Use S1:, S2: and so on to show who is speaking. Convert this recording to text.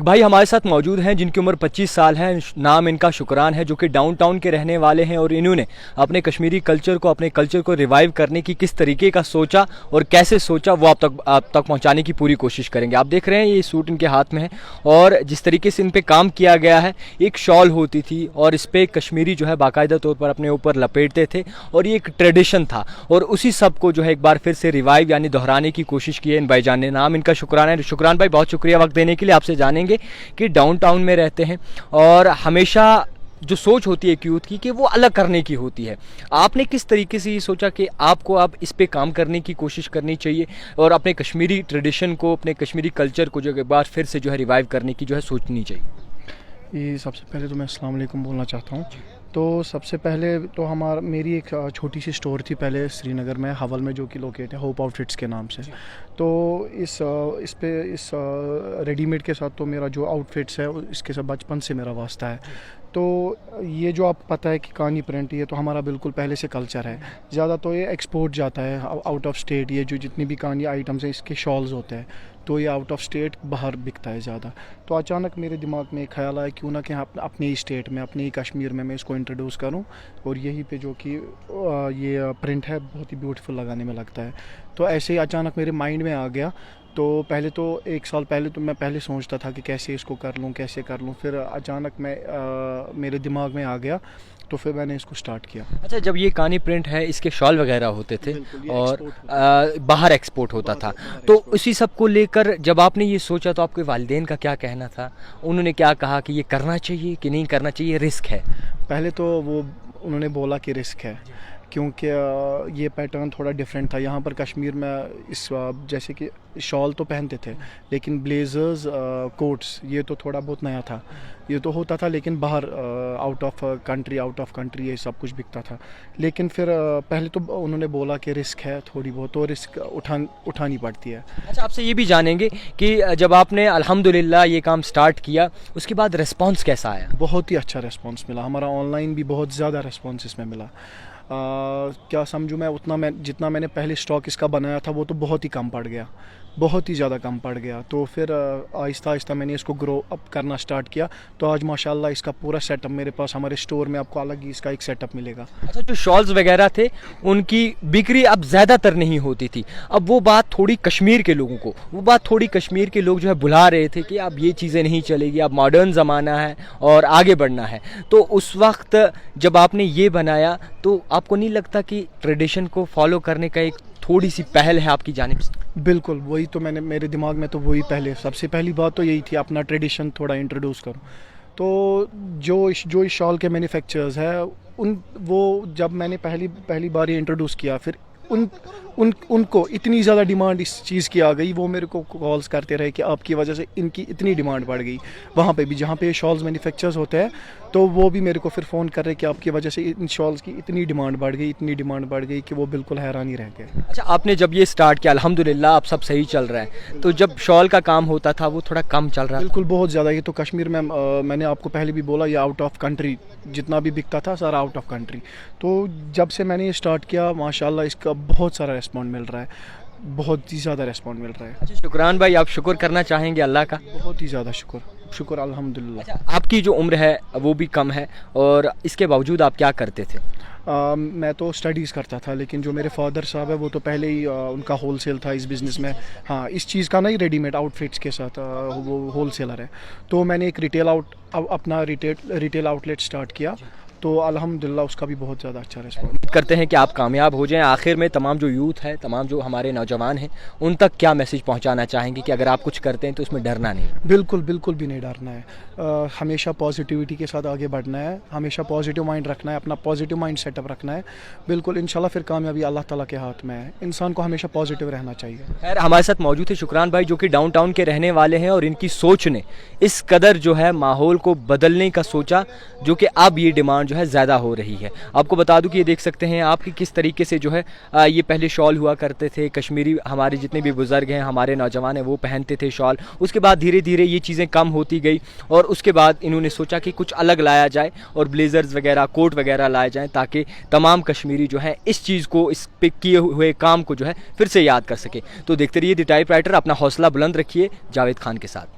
S1: भाई हमारे साथ मौजूद हैं जिनकी उम्र 25 साल है, नाम इनका शुक्रान है, जो कि डाउन टाउन के रहने वाले हैं और इन्होंने अपने कश्मीरी कल्चर को, अपने कल्चर को रिवाइव करने की किस तरीके का सोचा और कैसे सोचा वो आप तक पहुंचाने की पूरी कोशिश करेंगे। आप देख रहे हैं ये सूट इनके हाथ में है और जिस तरीके से इन पे काम किया गया है, एक शॉल होती थी और इस पर कश्मीरी जो है बाकायदा तौर पर अपने ऊपर लपेटते थे और ये एक ट्रेडिशन था और उसी सब को जो है एक बार फिर से रिवाइव यानी दोहराने की कोशिश की है इन भाईजान ने। नाम इनका शुक्राना है। शुक्रान भाई, बहुत शुक्रिया वक्त देने के लिए। आपसे जानेंगे कि डाउन टाउन में रहते हैं और हमेशा जो सोच होती है एक यूथ की कि वो अलग करने की होती है, आपने किस तरीके से ये सोचा कि आपको अब इस पे काम करने की कोशिश करनी चाहिए और अपने कश्मीरी ट्रेडिशन को, अपने कश्मीरी कल्चर को जो एक बार फिर से जो है रिवाइव करने की जो है सोचनी चाहिए?
S2: ये सबसे पहले तो मैं अस्सलाम वालेकुम बोलना चाहता हूँ। तो सबसे पहले तो मेरी एक छोटी सी स्टोर थी पहले श्रीनगर में, हवल में, जो कि लोकेट है होप आउटफिट्स के नाम से। तो इस रेडीमेड के साथ तो मेरा जो आउटफिट्स है इसके साथ बचपन से मेरा वास्ता है। तो ये जो आप पता है कि कानी प्रिंट, ये तो हमारा बिल्कुल पहले से कल्चर है। ज़्यादा तो ये एक्सपोर्ट जाता है आउट ऑफ स्टेट। ये जो जितनी भी कानी आइटम्स हैं इसके शॉल्स होते हैं, तो ये आउट ऑफ स्टेट बाहर बिकता है ज़्यादा। तो अचानक मेरे दिमाग में एक ख्याल आया क्यों ना कि अपने ही स्टेट में, अपने ही कश्मीर में मैं इसको इंट्रोड्यूस करूं और यहीं पे जो कि ये प्रिंट है बहुत ही ब्यूटीफुल लगाने में लगता है। तो ऐसे ही अचानक मेरे माइंड में आ गया। तो पहले तो एक साल पहले तो मैं पहले सोचता था कि कैसे इसको कर लूँ, कैसे कर लूँ। फिर अचानक मेरे दिमाग में आ गया तो फिर मैंने इसको स्टार्ट किया।
S1: अच्छा, जब ये कानी प्रिंट है इसके शॉल वगैरह होते थे और बाहर एक्सपोर्ट होता था, तो उसी सब को लेकर जब आपने ये सोचा तो आपके वालिदैन का क्या कहना था? उन्होंने क्या कहा कि ये करना चाहिए कि नहीं करना चाहिए, रिस्क है?
S2: पहले तो उन्होंने बोला कि रिस्क है, क्योंकि ये पैटर्न थोड़ा डिफरेंट था। यहाँ पर कश्मीर में जैसे कि शॉल तो पहनते थे, लेकिन ब्लेजर्स, कोट्स, ये तो थोड़ा बहुत नया था। ये तो होता था लेकिन बाहर आउट ऑफ कंट्री ये सब कुछ बिकता था। लेकिन फिर पहले तो उन्होंने बोला कि रिस्क है थोड़ी बहुत, तो रिस्क उठानी पड़ती है।
S1: अच्छा, आपसे ये भी जानेंगे कि जब आपने अल्हम्दुलिल्लाह ये काम स्टार्ट किया उसके बाद रिस्पॉन्स कैसा आया?
S2: बहुत ही अच्छा रिस्पॉन्स मिला। हमारा ऑनलाइन भी बहुत ज़्यादा रिस्पॉन्स इसमें मिला। क्या समझूँ मैं जितना मैंने पहले स्टॉक इसका बनाया था वो तो बहुत ही कम पड़ गया, बहुत ही ज़्यादा कम पड़ गया। तो फिर आहिस्ता आहिस्ता मैंने इसको ग्रो अप करना स्टार्ट किया। तो आज माशाल्लाह इसका पूरा सेटअप मेरे पास, हमारे स्टोर में आपको अलग ही इसका एक सेटअप मिलेगा।
S1: अच्छा, जो शॉल्स वगैरह थे उनकी बिक्री अब ज़्यादातर नहीं होती थी। अब वो बात थोड़ी कश्मीर के लोगों को, कश्मीर के लोग जो है बुला रहे थे कि अब ये चीज़ें नहीं चलेगी, अब मॉडर्न ज़माना है और आगे बढ़ना है। तो उस वक्त जब आपने ये बनाया तो आपको नहीं लगता कि ट्रेडिशन को फॉलो करने का एक थोड़ी सी पहल है आपकी जानिब से?
S2: बिल्कुल, वही तो मेरे दिमाग में तो वही सबसे पहली बात तो यही थी, अपना ट्रेडिशन थोड़ा इंट्रोड्यूस करूं। तो जो इस शॉल के मैन्युफैक्चरर्स है वो जब मैंने पहली बार ये इंट्रोड्यूस किया, फिर उनको इतनी ज़्यादा डिमांड इस चीज़ की आ गई, वो मेरे को कॉल्स करते रहे कि आपकी वजह से इनकी इतनी डिमांड बढ़ गई। वहाँ पे भी जहाँ पे शॉल्स मैन्युफैक्चरर्स होते हैं, तो वो भी मेरे को फिर फ़ोन कर रहे कि आपकी वजह से इन शॉल्स की इतनी डिमांड बढ़ गई कि वो बिल्कुल हैरान ही रह गए।
S1: अच्छा, आपने जब ये स्टार्ट किया अल्हम्दुलिल्लाह अब सब सही चल रहा है, तो जब शॉल का काम होता था वो थोड़ा कम चल रहा?
S2: बिल्कुल, बहुत ज़्यादा। ये तो कश्मीर में मैंने आपको पहले भी बोला, ये आउट ऑफ कंट्री जितना भी बिकता था सारा आउट ऑफ कंट्री। तो जब से मैंने ये स्टार्ट किया माशाल्लाह इसका बहुत सारा रिस्पॉन्ड मिल रहा है, बहुत ही ज़्यादा रिस्पॉन्ड मिल रहा है।
S1: अच्छा, शुक्रान भाई, आप शुक्र करना चाहेंगे अल्लाह का?
S2: बहुत ही ज़्यादा शुक्र अल्हम्दुलिल्लाह।
S1: अच्छा, आपकी जो उम्र है वो भी कम है और इसके बावजूद आप क्या करते थे?
S2: मैं तो स्टडीज़ करता था, लेकिन जो मेरे फादर साहब है वो तो पहले ही उनका होलसेल था इस बिज़नेस में। हाँ, इस चीज़ का नहीं, रेडीमेड आउटफिट्स के साथ वो होलसेलर है। तो मैंने एक अपना रिटेल आउटलेट स्टार्ट किया, तो अल्हम्दुलिल्लाह उसका भी बहुत ज़्यादा अच्छा रिस्पॉन्स।
S1: उम्मीद करते हैं कि आप कामयाब हो जाएं। आखिर में तमाम जो यूथ है, तमाम जो हमारे नौजवान हैं, उन तक क्या मैसेज पहुंचाना चाहेंगे कि अगर आप कुछ करते हैं तो उसमें डरना नहीं?
S2: बिल्कुल भी नहीं डरना है। हमेशा पॉजिटिविटी के साथ आगे बढ़ना है, हमेशा पॉजिटिव माइंड रखना है, अपना पॉजिटिव माइंड सेटअप रखना है। बिल्कुल इंशाल्लाह फिर कामयाबी अल्लाह ताला के हाथ में है। इंसान को हमेशा पॉजिटिव रहना चाहिए।
S1: खैर, हमारे साथ मौजूद है शुक्रान भाई, जो कि डाउन टाउन के रहने वाले हैं और इनकी सोच ने इस कदर जो है माहौल को बदलने का सोचा, जो कि अब ये डिमांड जो है ज़्यादा हो रही है। आपको बता दूं कि ये देख सकते हैं आप कि किस तरीके से जो है ये पहले शॉल हुआ करते थे। कश्मीरी हमारे जितने भी बुज़ुर्ग हैं, हमारे नौजवान हैं, वो पहनते थे शॉल। उसके बाद धीरे धीरे ये चीज़ें कम होती गई और उसके बाद इन्होंने सोचा कि कुछ अलग लाया जाए और ब्लेजर्स वगैरह, कोट वगैरह लाए जाएँ, ताकि तमाम कश्मीरी जो है इस चीज़ को, इस पे किए हुए काम को जो है फिर से याद कर सके। तो देखते रहिए द टाइप राइटर, अपना हौसला बुलंद रखिए। जावेद खान के साथ।